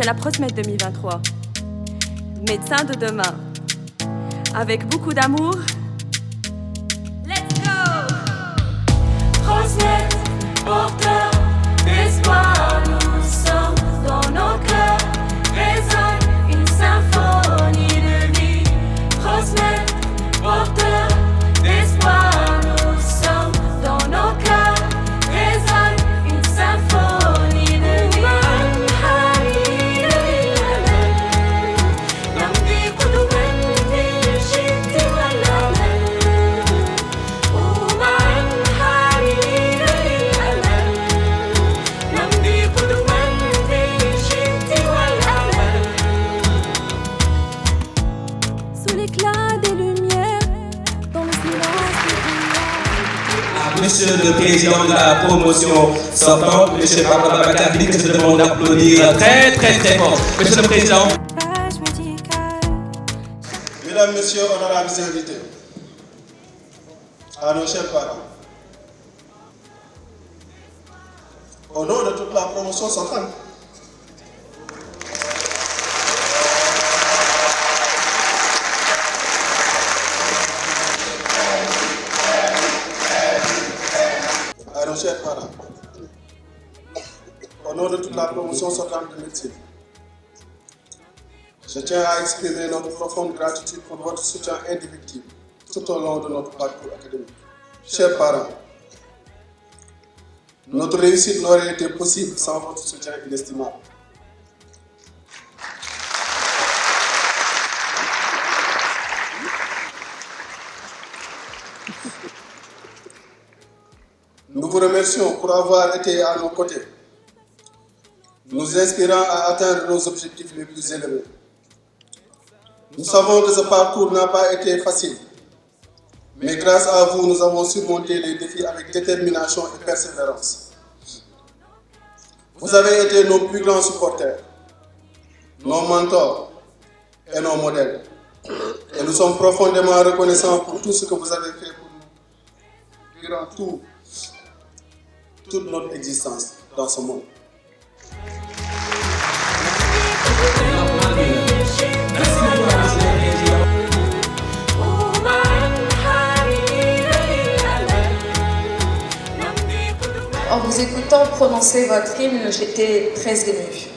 la Prosmet 2023. Médecin de demain. Avec beaucoup d'amour. Let's go! Prosmet, porteur d'espoir, nous sommes dans nos cœurs. Résonne une symphonie de vie. Prosmet, porteur d'espoir, nous sommes dans nos cœurs. Résonne une symphonie de vie. Monsieur le Président de la promotion sortante, Monsieur Barbara Bakar, que je demande d'applaudir très fort. Monsieur le Président. Mesdames, Messieurs, honorables invités, à nos chers parents, au nom de toute la promotion sortante, chers parents, au nom de toute la promotion sortante de médecine, je tiens à exprimer notre profonde gratitude pour votre soutien indéfectible tout au long de notre parcours académique. Chers parents, notre réussite n'aurait été possible sans votre soutien inestimable. Nous vous remercions pour avoir été à nos côtés, nous inspirant à atteindre nos objectifs les plus élevés. Nous savons que ce parcours n'a pas été facile, mais grâce à vous, nous avons surmonté les défis avec détermination et persévérance. Vous avez été nos plus grands supporters, nos mentors et nos modèles. Et nous sommes profondément reconnaissants pour tout ce que vous avez fait pour nous durant toute notre existence dans ce monde. En vous écoutant prononcer votre hymne, j'étais très émue.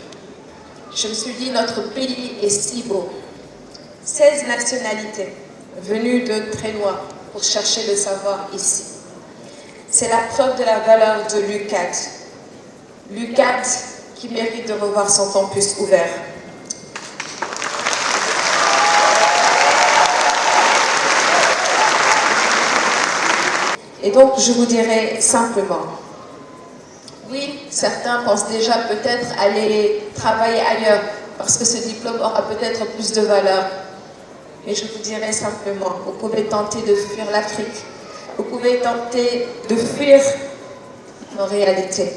Je me suis dit, notre pays est si beau. 16 nationalités venues de très loin pour chercher le savoir ici. C'est la preuve de la valeur de l'UCAD. L'UCAD qui mérite de revoir son campus ouvert. Et donc, je vous dirais simplement, oui, certains pensent déjà peut-être aller travailler ailleurs, parce que ce diplôme aura peut-être plus de valeur. Mais je vous dirais simplement, vous pouvez tenter de fuir l'Afrique. Vous pouvez tenter de fuir nos réalités.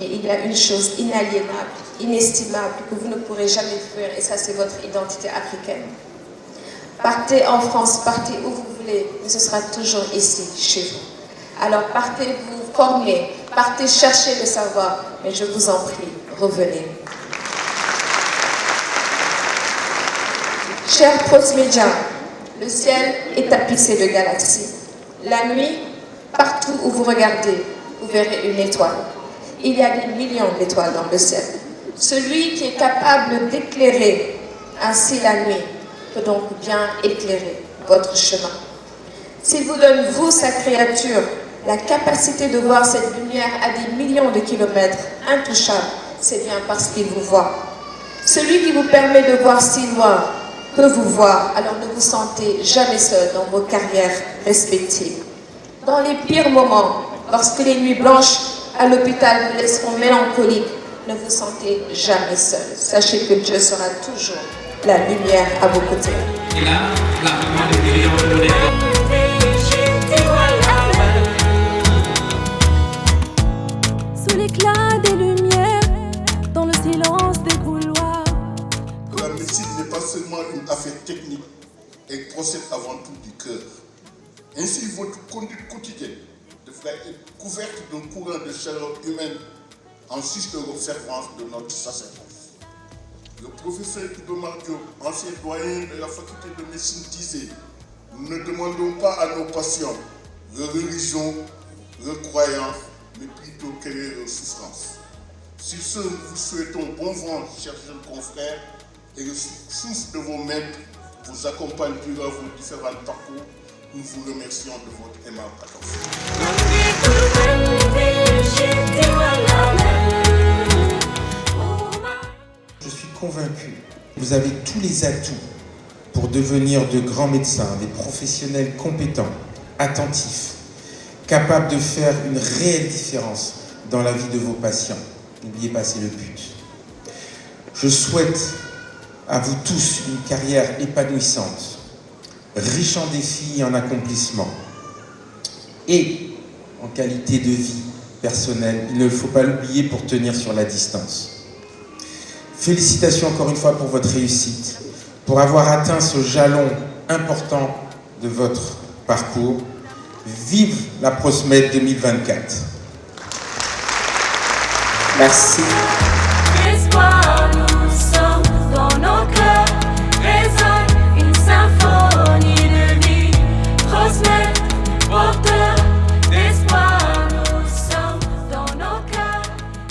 Mais il y a une chose inaliénable, inestimable, que vous ne pourrez jamais fuir, et ça c'est votre identité africaine. Partez en France, partez où vous voulez, mais ce sera toujours ici, chez vous. Alors partez vous former, partez chercher le savoir, mais je vous en prie, revenez. Chers Prosmédiens, le ciel est tapissé de galaxies. La nuit, partout où vous regardez, vous verrez une étoile. Il y a des millions d'étoiles dans le ciel. Celui qui est capable d'éclairer ainsi la nuit peut donc bien éclairer votre chemin. S'il vous donne, vous, sa créature, la capacité de voir cette lumière à des millions de kilomètres, intouchable, c'est bien parce qu'il vous voit. Celui qui vous permet de voir si loin peut vous voir, alors ne vous sentez jamais seul dans vos carrières respectives. Dans les pires moments, lorsque les nuits blanches à l'hôpital vous laisseront mélancolique, ne vous sentez jamais seul. Sachez que Dieu sera toujours la lumière à vos côtés. Et là, la Sous l'éclat des lumières, dans le silence des couloirs. La médecine n'est pas seulement une affaire technique, elle procède avant tout du cœur. Ainsi, votre conduite quotidienne devrait être couverte d'un courant de chaleur humaine en sus de l'observance de notre sacerdoce. Le professeur Ido Mardio, ancien doyen de la faculté de médecine, disait: nous ne demandons pas à nos patients leur religion, leur croyance, mais plutôt quelle est leur souffrance. Sur ce, nous vous souhaitons bon vent, chers jeunes confrères, et le souffle de vos maîtres vous accompagne durant vos différents parcours. Nous vous remercions de votre aimable attention. Je suis convaincu que vous avez tous les atouts pour devenir de grands médecins, des professionnels compétents, attentifs, capables de faire une réelle différence dans la vie de vos patients. N'oubliez pas, c'est le but. Je souhaite à vous tous une carrière épanouissante, riche en défis et en accomplissements, et en qualité de vie personnelle. Il ne faut pas l'oublier pour tenir sur la distance. Félicitations encore une fois pour votre réussite, pour avoir atteint ce jalon important de votre parcours. Vive la Prosmed 2024. Merci. L'espoir, nous sommes dans nos cœurs, résonne une symphonie de vie. Prosmed, porteur d'espoir, nous sommes dans nos cœurs,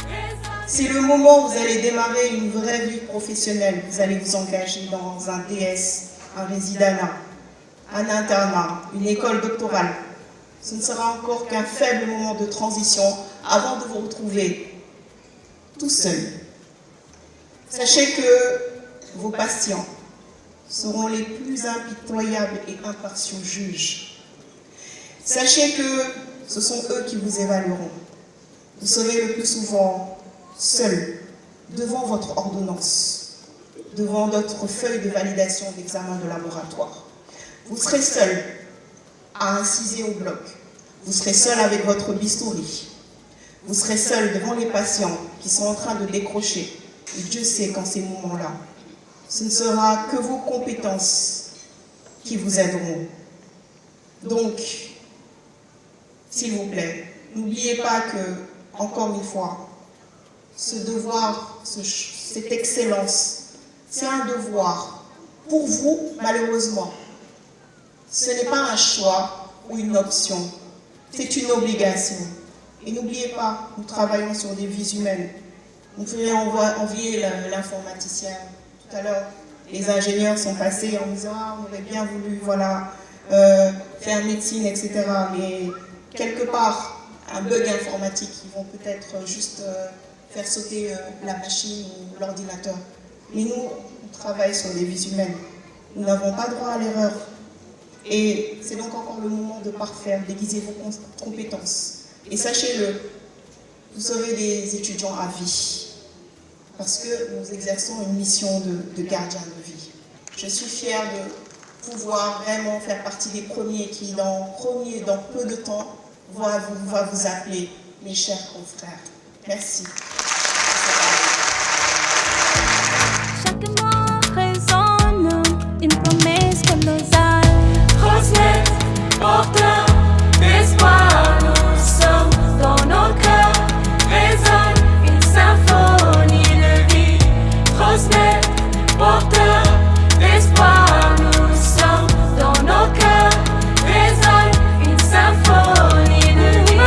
résonne. C'est le moment où vous allez démarrer une vraie vie professionnelle. Vous allez vous engager dans un DS, un résidanat, un internat, une école doctorale. Ce ne sera encore qu'un faible moment de transition avant de vous retrouver tout seul. Sachez que vos patients seront les plus impitoyables et impartiaux juges. Sachez que ce sont eux qui vous évalueront. Vous serez le plus souvent seul devant votre ordonnance, devant notre feuille de validation d'examen de laboratoire. Vous serez seul à inciser au bloc. Vous serez seul avec votre bistouri. Vous serez seul devant les patients qui sont en train de décrocher. Et Dieu sait qu'en ces moments-là, ce ne sera que vos compétences qui vous aideront. Donc, s'il vous plaît, n'oubliez pas que, encore une fois, ce devoir, cette excellence, c'est un devoir. Pour vous, malheureusement, ce n'est pas un choix ou une option, c'est une obligation. Et n'oubliez pas, nous travaillons sur des vies humaines. Vous pouvez envier l'informaticien. Tout à l'heure, les ingénieurs sont passés en disant « Ah, on aurait bien voulu faire médecine, etc. » Mais quelque part, un bug informatique, ils vont peut-être juste faire sauter la machine ou l'ordinateur. Mais nous, on travaille sur des vies humaines. Nous n'avons pas droit à l'erreur. Et c'est donc encore le moment de parfaire, d'aiguiser vos compétences. Et sachez-le, vous serez des étudiants à vie, parce que nous exerçons une mission de gardien de vie. Je suis fière de pouvoir vraiment faire partie des premiers qui, dans peu de temps, va vous appeler mes chers confrères. Merci. Chaque mot résonne, une promesse colossale. Prosmed, porteur d'espoir, nous sommes dans nos cœurs, résonne une symphonie de vie. Prosmed, porteur d'espoir, nous sommes dans nos cœurs, résonne une symphonie de vie.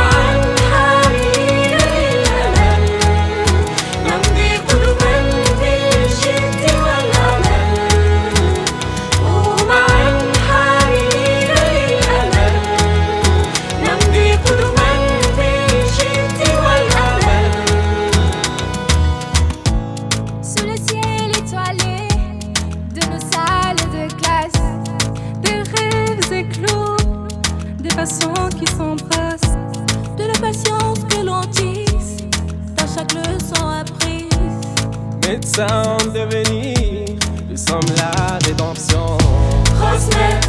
Sous le ciel étoilé de nos salles de classe, des rêves éclos, des passants qui s'embrassent, de la patience que l'on tisse dans chaque leçon apprise. Médecin en devenir, nous sommes la rédemption. Prosmed,